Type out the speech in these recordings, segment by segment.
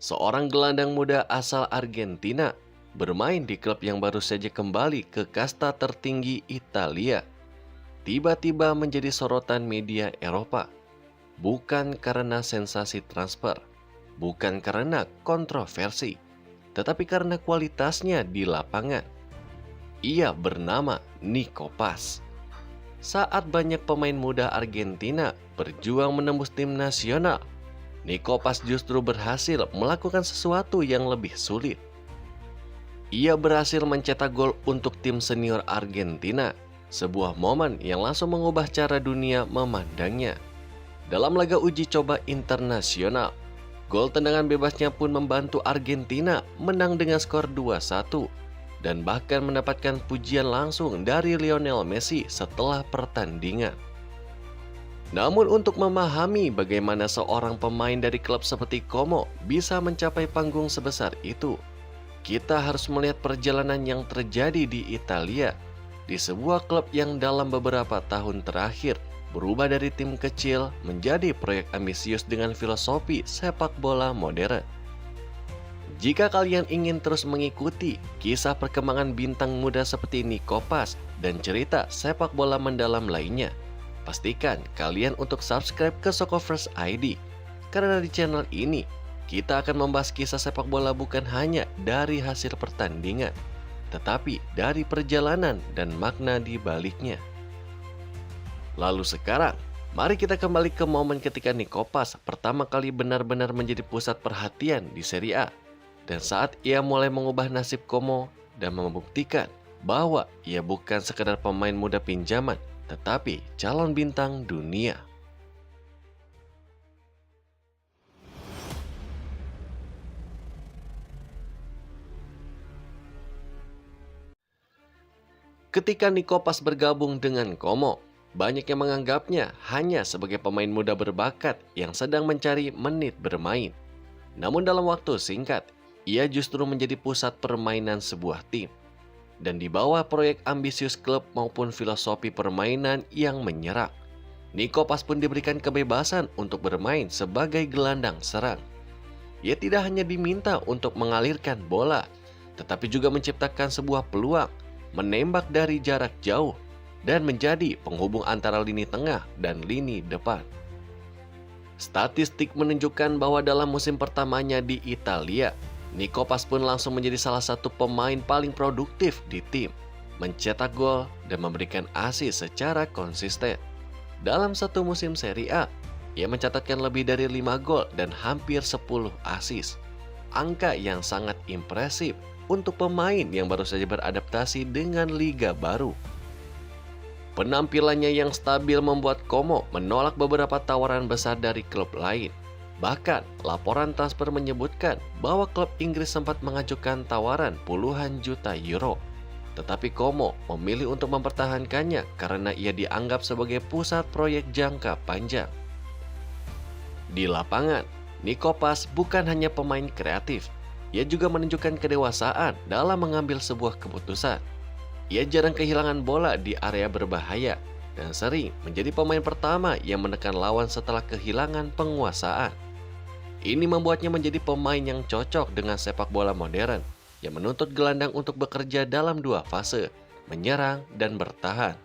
Seorang gelandang muda asal Argentina bermain di klub yang baru saja kembali ke kasta tertinggi Italia. Tiba-tiba menjadi sorotan media Eropa, bukan karena sensasi transfer, bukan karena kontroversi, tetapi karena kualitasnya di lapangan. Ia bernama Nico Paz. Saat banyak pemain muda Argentina berjuang menembus tim nasional, Nico Paz justru berhasil melakukan sesuatu yang lebih sulit. Ia berhasil mencetak gol untuk tim senior Argentina, sebuah momen yang langsung mengubah cara dunia memandangnya. Dalam laga uji coba internasional, gol tendangan bebasnya pun membantu Argentina menang dengan skor 2-1 dan bahkan mendapatkan pujian langsung dari Lionel Messi setelah pertandingan. Namun untuk memahami bagaimana seorang pemain dari klub seperti Como bisa mencapai panggung sebesar itu, kita harus melihat perjalanan yang terjadi di Italia, di sebuah klub yang dalam beberapa tahun terakhir berubah dari tim kecil menjadi proyek ambisius dengan filosofi sepak bola modern. Jika kalian ingin terus mengikuti kisah perkembangan bintang muda seperti Nico Paz dan cerita sepak bola mendalam lainnya, pastikan kalian untuk subscribe ke Soccerverse ID, karena di channel ini kita akan membahas kisah sepak bola bukan hanya dari hasil pertandingan, tetapi dari perjalanan dan makna di baliknya. Lalu sekarang, mari kita kembali ke momen ketika Nico Paz pertama kali benar-benar menjadi pusat perhatian di Serie A. Dan saat ia mulai mengubah nasib Como dan membuktikan bahwa ia bukan sekedar pemain muda pinjaman, tetapi calon bintang dunia. Ketika Nico Paz bergabung dengan Como, banyak yang menganggapnya hanya sebagai pemain muda berbakat yang sedang mencari menit bermain. Namun dalam waktu singkat, ia justru menjadi pusat permainan sebuah tim. Dan di bawah proyek ambisius klub maupun filosofi permainan yang menyerang, Nico Paz pun diberikan kebebasan untuk bermain sebagai gelandang serang. Ia tidak hanya diminta untuk mengalirkan bola, tetapi juga menciptakan sebuah peluang, menembak dari jarak jauh, dan menjadi penghubung antara lini tengah dan lini depan. Statistik menunjukkan bahwa dalam musim pertamanya di Italia, Nico Paz pun langsung menjadi salah satu pemain paling produktif di tim, mencetak gol dan memberikan assist secara konsisten. Dalam satu musim Serie A, ia mencatatkan lebih dari 5 gol dan hampir 10 assist. Angka yang sangat impresif untuk pemain yang baru saja beradaptasi dengan liga baru. Penampilannya yang stabil membuat Como menolak beberapa tawaran besar dari klub lain. Bahkan, laporan transfer menyebutkan bahwa klub Inggris sempat mengajukan tawaran puluhan juta euro. Tetapi Como memilih untuk mempertahankannya karena ia dianggap sebagai pusat proyek jangka panjang. Di lapangan, Nico Paz bukan hanya pemain kreatif, ia juga menunjukkan kedewasaan dalam mengambil sebuah keputusan. Ia jarang kehilangan bola di area berbahaya dan sering menjadi pemain pertama yang menekan lawan setelah kehilangan penguasaan. Ini membuatnya menjadi pemain yang cocok dengan sepak bola modern yang menuntut gelandang untuk bekerja dalam dua fase, menyerang dan bertahan.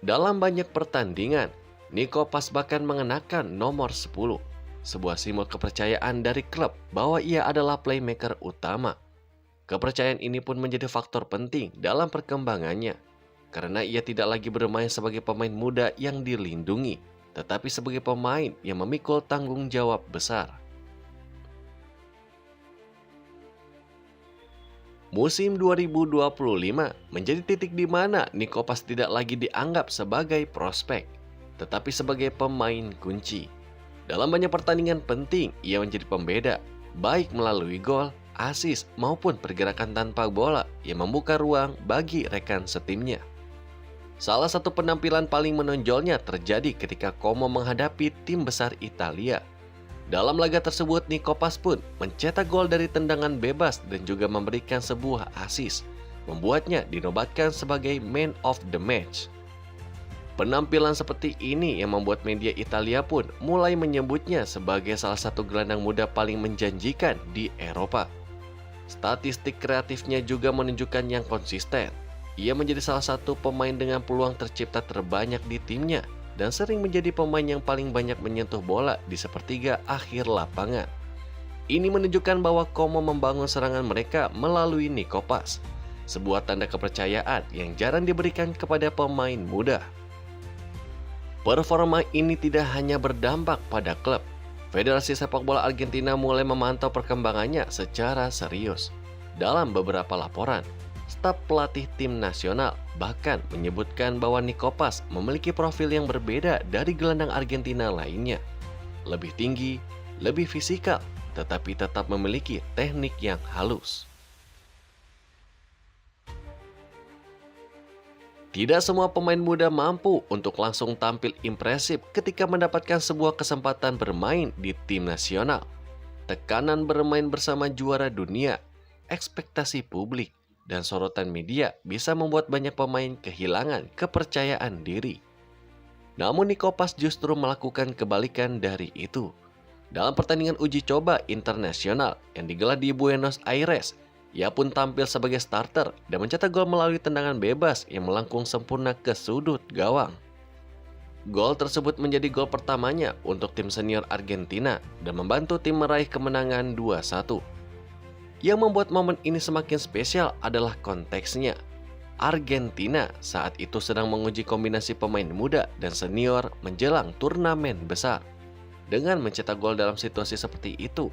Dalam banyak pertandingan, Nico Paz bahkan mengenakan nomor 10, sebuah simbol kepercayaan dari klub bahwa ia adalah playmaker utama. Kepercayaan ini pun menjadi faktor penting dalam perkembangannya, karena ia tidak lagi bermain sebagai pemain muda yang dilindungi, tetapi sebagai pemain yang memikul tanggung jawab besar. Musim 2025 menjadi titik di mana Nico Paz tidak lagi dianggap sebagai prospek, tetapi sebagai pemain kunci. Dalam banyak pertandingan penting, ia menjadi pembeda, baik melalui gol, assist, maupun pergerakan tanpa bola yang membuka ruang bagi rekan setimnya. Salah satu penampilan paling menonjolnya terjadi ketika Como menghadapi tim besar Italia. Dalam laga tersebut, Nico Paz pun mencetak gol dari tendangan bebas dan juga memberikan sebuah assist, membuatnya dinobatkan sebagai man of the match. Penampilan seperti ini yang membuat media Italia pun mulai menyebutnya sebagai salah satu gelandang muda paling menjanjikan di Eropa. Statistik kreatifnya juga menunjukkan yang konsisten. Ia menjadi salah satu pemain dengan peluang tercipta terbanyak di timnya dan sering menjadi pemain yang paling banyak menyentuh bola di sepertiga akhir lapangan. Ini menunjukkan bahwa Como membangun serangan mereka melalui Nikopas, sebuah tanda kepercayaan yang jarang diberikan kepada pemain muda. Performa ini tidak hanya berdampak pada klub. Federasi Sepak Bola Argentina mulai memantau perkembangannya secara serius. Dalam beberapa laporan, staf pelatih tim nasional bahkan menyebutkan bahwa Nikopas memiliki profil yang berbeda dari gelandang Argentina lainnya. Lebih tinggi, lebih fisikal, tetapi tetap memiliki teknik yang halus. Tidak semua pemain muda mampu untuk langsung tampil impresif ketika mendapatkan sebuah kesempatan bermain di tim nasional. Tekanan bermain bersama juara dunia, ekspektasi publik, dan sorotan media bisa membuat banyak pemain kehilangan kepercayaan diri. Namun Nikopas justru melakukan kebalikan dari itu. Dalam pertandingan uji coba internasional yang digelar di Buenos Aires, ia pun tampil sebagai starter dan mencetak gol melalui tendangan bebas yang melengkung sempurna ke sudut gawang. Gol tersebut menjadi gol pertamanya untuk tim senior Argentina dan membantu tim meraih kemenangan 2-1. Yang membuat momen ini semakin spesial adalah konteksnya. Argentina saat itu sedang menguji kombinasi pemain muda dan senior menjelang turnamen besar. Dengan mencetak gol dalam situasi seperti itu,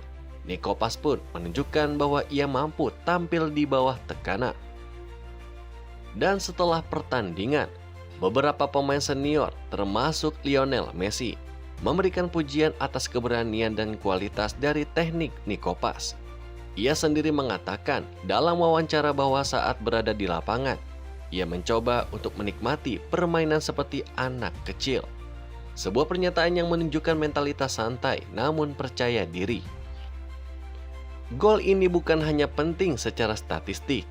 Nikopas pun menunjukkan bahwa ia mampu tampil di bawah tekanan. Dan setelah pertandingan, beberapa pemain senior termasuk Lionel Messi memberikan pujian atas keberanian dan kualitas dari teknik Nikopas. Ia sendiri mengatakan dalam wawancara bahwa saat berada di lapangan, ia mencoba untuk menikmati permainan seperti anak kecil. Sebuah pernyataan yang menunjukkan mentalitas santai namun percaya diri. Gol ini bukan hanya penting secara statistik,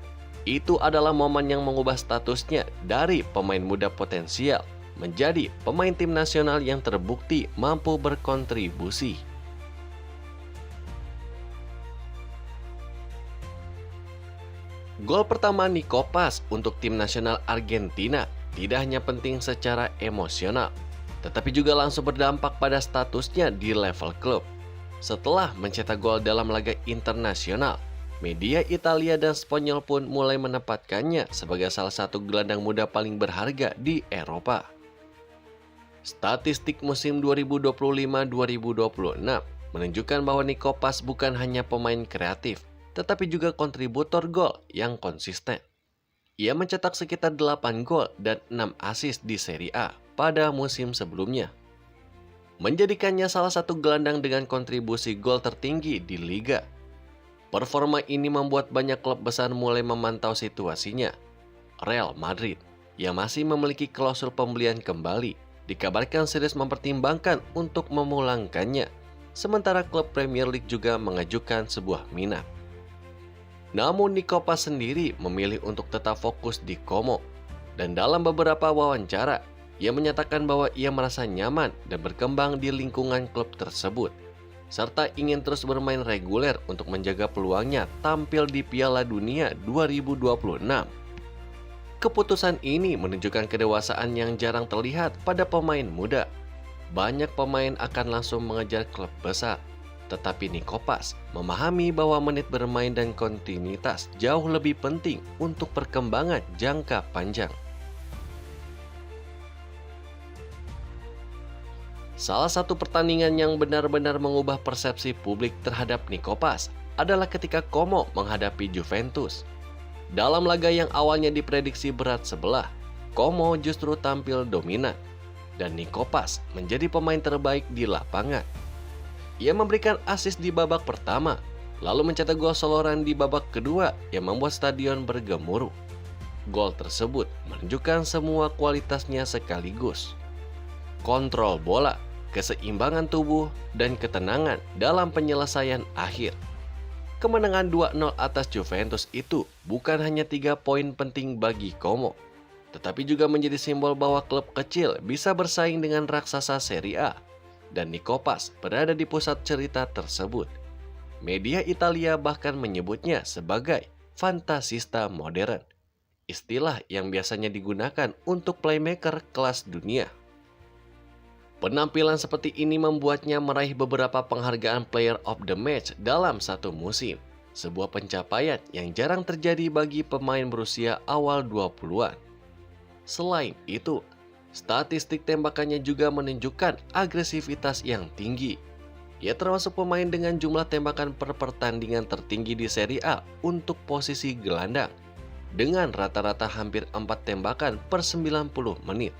itu adalah momen yang mengubah statusnya dari pemain muda potensial menjadi pemain tim nasional yang terbukti mampu berkontribusi. Gol pertama Nikopas untuk tim nasional Argentina tidak hanya penting secara emosional, tetapi juga langsung berdampak pada statusnya di level klub. Setelah mencetak gol dalam laga internasional, media Italia dan Spanyol pun mulai menempatkannya sebagai salah satu gelandang muda paling berharga di Eropa. Statistik musim 2025-2026 menunjukkan bahwa Nikopas bukan hanya pemain kreatif, tetapi juga kontributor gol yang konsisten. Ia mencetak sekitar 8 gol dan 6 assist di Serie A pada musim sebelumnya, menjadikannya salah satu gelandang dengan kontribusi gol tertinggi di liga. Performa ini membuat banyak klub besar mulai memantau situasinya. Real Madrid, yang masih memiliki klausul pembelian kembali, dikabarkan serius mempertimbangkan untuk memulangkannya, sementara klub Premier League juga mengajukan sebuah minat. Namun Nikopas sendiri memilih untuk tetap fokus di Como, dan dalam beberapa wawancara, ia menyatakan bahwa ia merasa nyaman dan berkembang di lingkungan klub tersebut, serta ingin terus bermain reguler untuk menjaga peluangnya tampil di Piala Dunia 2026. Keputusan ini menunjukkan kedewasaan yang jarang terlihat pada pemain muda. Banyak pemain akan langsung mengejar klub besar, tetapi Nikopas memahami bahwa menit bermain dan kontinuitas jauh lebih penting untuk perkembangan jangka panjang. Salah satu pertandingan yang benar-benar mengubah persepsi publik terhadap Nikopas adalah ketika Como menghadapi Juventus. Dalam laga yang awalnya diprediksi berat sebelah, Como justru tampil dominan, dan Nikopas menjadi pemain terbaik di lapangan. Ia memberikan assist di babak pertama, lalu mencetak gol soloran di babak kedua yang membuat stadion bergemuruh. Gol tersebut menunjukkan semua kualitasnya sekaligus. Kontrol bola, keseimbangan tubuh, dan ketenangan dalam penyelesaian akhir. Kemenangan 2-0 atas Juventus itu bukan hanya 3 poin penting bagi Como, tetapi juga menjadi simbol bahwa klub kecil bisa bersaing dengan raksasa Serie A, dan Nikopas berada di pusat cerita tersebut. Media Italia bahkan menyebutnya sebagai fantasista modern, istilah yang biasanya digunakan untuk playmaker kelas dunia. Penampilan seperti ini membuatnya meraih beberapa penghargaan Player of the Match dalam satu musim, sebuah pencapaian yang jarang terjadi bagi pemain berusia awal 20-an. Selain itu, statistik tembakannya juga menunjukkan agresivitas yang tinggi. Ia termasuk pemain dengan jumlah tembakan per pertandingan tertinggi di Serie A untuk posisi gelandang, dengan rata-rata hampir 4 tembakan per 90 menit.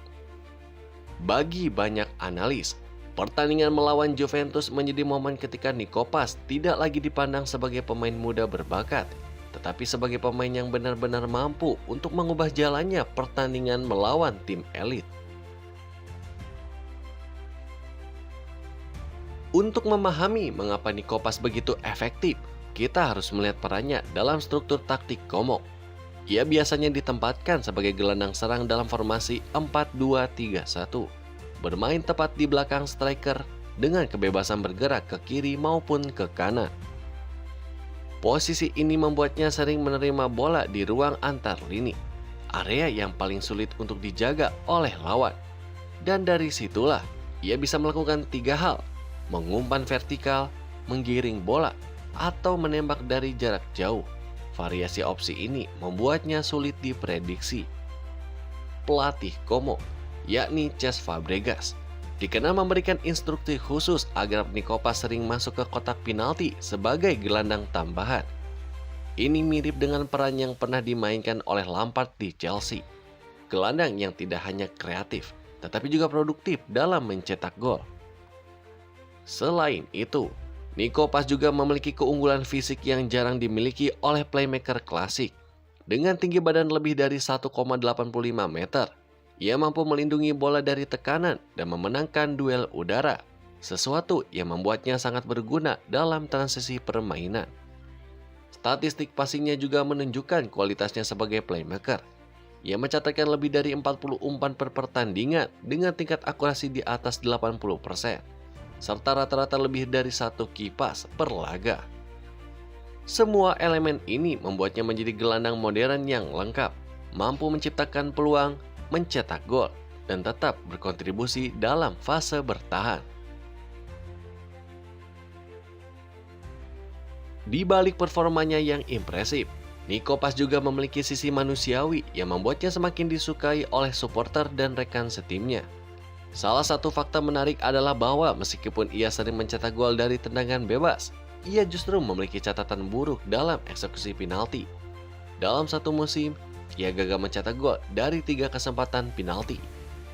Bagi banyak analis, pertandingan melawan Juventus menjadi momen ketika Nikopas tidak lagi dipandang sebagai pemain muda berbakat, tetapi sebagai pemain yang benar-benar mampu untuk mengubah jalannya pertandingan melawan tim elit. Untuk memahami mengapa Nikopas begitu efektif, kita harus melihat perannya dalam struktur taktik Como. Ia biasanya ditempatkan sebagai gelandang serang dalam formasi 4-2-3-1, bermain tepat di belakang striker dengan kebebasan bergerak ke kiri maupun ke kanan. Posisi ini membuatnya sering menerima bola di ruang antar lini, area yang paling sulit untuk dijaga oleh lawan. Dan dari situlah ia bisa melakukan 3 hal: mengumpan vertikal, menggiring bola, atau menembak dari jarak jauh. Variasi opsi ini membuatnya sulit diprediksi. Pelatih Como, yakni Cesc Fabregas, dikenal memberikan instruksi khusus agar Nikopas sering masuk ke kotak penalti sebagai gelandang tambahan. Ini mirip dengan peran yang pernah dimainkan oleh Lampard di Chelsea. Gelandang yang tidak hanya kreatif, tetapi juga produktif dalam mencetak gol. Selain itu, Nikopas juga memiliki keunggulan fisik yang jarang dimiliki oleh playmaker klasik. Dengan tinggi badan lebih dari 1,85 meter, ia mampu melindungi bola dari tekanan dan memenangkan duel udara, sesuatu yang membuatnya sangat berguna dalam transisi permainan. Statistik passingnya juga menunjukkan kualitasnya sebagai playmaker. Ia mencatatkan lebih dari 40 umpan per pertandingan dengan tingkat akurasi di atas 80%. Serta rata-rata lebih dari 1 kipas per laga. Semua elemen ini membuatnya menjadi gelandang modern yang lengkap, mampu menciptakan peluang, mencetak gol, dan tetap berkontribusi dalam fase bertahan. Di balik performanya yang impresif, Nikopas juga memiliki sisi manusiawi yang membuatnya semakin disukai oleh supporter dan rekan setimnya. Salah satu fakta menarik adalah bahwa meskipun ia sering mencetak gol dari tendangan bebas, ia justru memiliki catatan buruk dalam eksekusi penalti. Dalam satu musim, ia gagal mencetak gol dari 3 kesempatan penalti,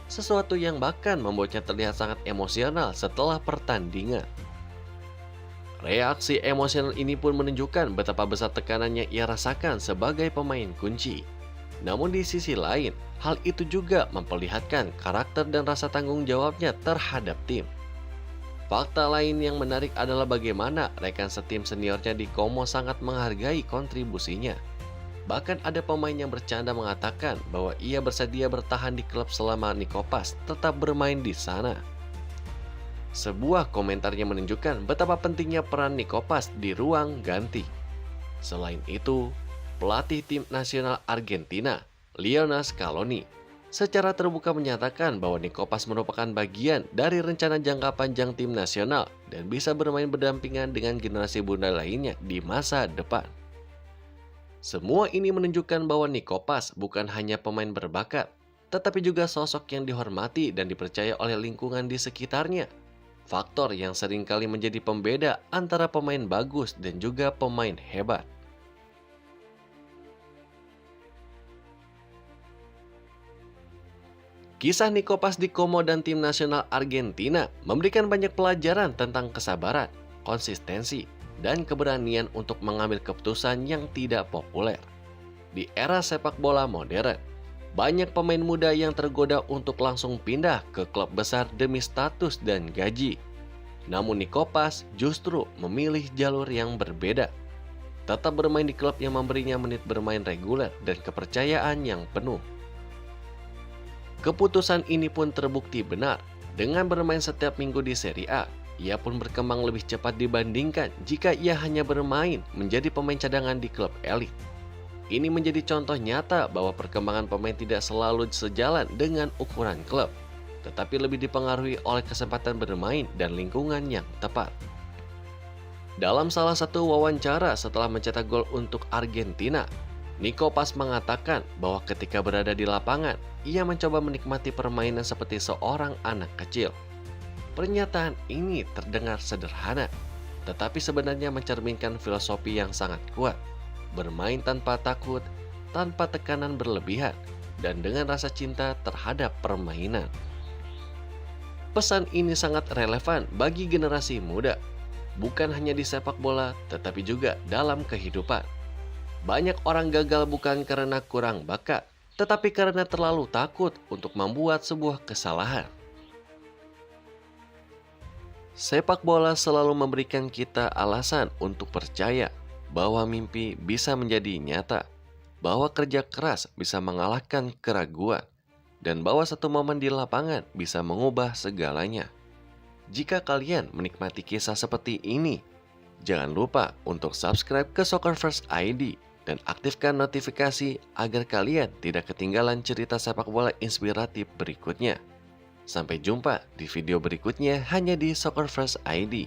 sesuatu yang bahkan membuatnya terlihat sangat emosional setelah pertandingan. Reaksi emosional ini pun menunjukkan betapa besar tekanan yang ia rasakan sebagai pemain kunci. Namun di sisi lain, hal itu juga memperlihatkan karakter dan rasa tanggung jawabnya terhadap tim. Fakta lain yang menarik adalah bagaimana rekan setim seniornya di Como sangat menghargai kontribusinya. Bahkan ada pemain yang bercanda mengatakan bahwa ia bersedia bertahan di klub selama Nikopas tetap bermain di sana. Sebuah komentarnya menunjukkan betapa pentingnya peran Nikopas di ruang ganti. Selain itu, pelatih tim nasional Argentina, Lionel Scaloni, secara terbuka menyatakan bahwa Nikopas merupakan bagian dari rencana jangka panjang tim nasional dan bisa bermain berdampingan dengan generasi muda lainnya di masa depan. Semua ini menunjukkan bahwa Nikopas bukan hanya pemain berbakat, tetapi juga sosok yang dihormati dan dipercaya oleh lingkungan di sekitarnya. Faktor yang seringkali menjadi pembeda antara pemain bagus dan juga pemain hebat. Kisah Nikopas di Como dan tim nasional Argentina memberikan banyak pelajaran tentang kesabaran, konsistensi, dan keberanian untuk mengambil keputusan yang tidak populer. Di era sepak bola modern, banyak pemain muda yang tergoda untuk langsung pindah ke klub besar demi status dan gaji. Namun Nikopas justru memilih jalur yang berbeda. Tetap bermain di klub yang memberinya menit bermain reguler dan kepercayaan yang penuh. Keputusan ini pun terbukti benar. Dengan bermain setiap minggu di Serie A, ia pun berkembang lebih cepat dibandingkan jika ia hanya bermain menjadi pemain cadangan di klub elit. Ini menjadi contoh nyata bahwa perkembangan pemain tidak selalu sejalan dengan ukuran klub, tetapi lebih dipengaruhi oleh kesempatan bermain dan lingkungan yang tepat. Dalam salah satu wawancara setelah mencetak gol untuk Argentina, Nico Pas mengatakan bahwa ketika berada di lapangan, ia mencoba menikmati permainan seperti seorang anak kecil. Pernyataan ini terdengar sederhana, tetapi sebenarnya mencerminkan filosofi yang sangat kuat. Bermain tanpa takut, tanpa tekanan berlebihan, dan dengan rasa cinta terhadap permainan. Pesan ini sangat relevan bagi generasi muda, bukan hanya di sepak bola, tetapi juga dalam kehidupan. Banyak orang gagal bukan karena kurang bakat, tetapi karena terlalu takut untuk membuat sebuah kesalahan. Sepak bola selalu memberikan kita alasan untuk percaya bahwa mimpi bisa menjadi nyata, bahwa kerja keras bisa mengalahkan keraguan, dan bahwa satu momen di lapangan bisa mengubah segalanya. Jika kalian menikmati kisah seperti ini, jangan lupa untuk subscribe ke Soccer First ID dan aktifkan notifikasi agar kalian tidak ketinggalan cerita sepak bola inspiratif berikutnya. Sampai jumpa di video berikutnya hanya di Soccer First ID.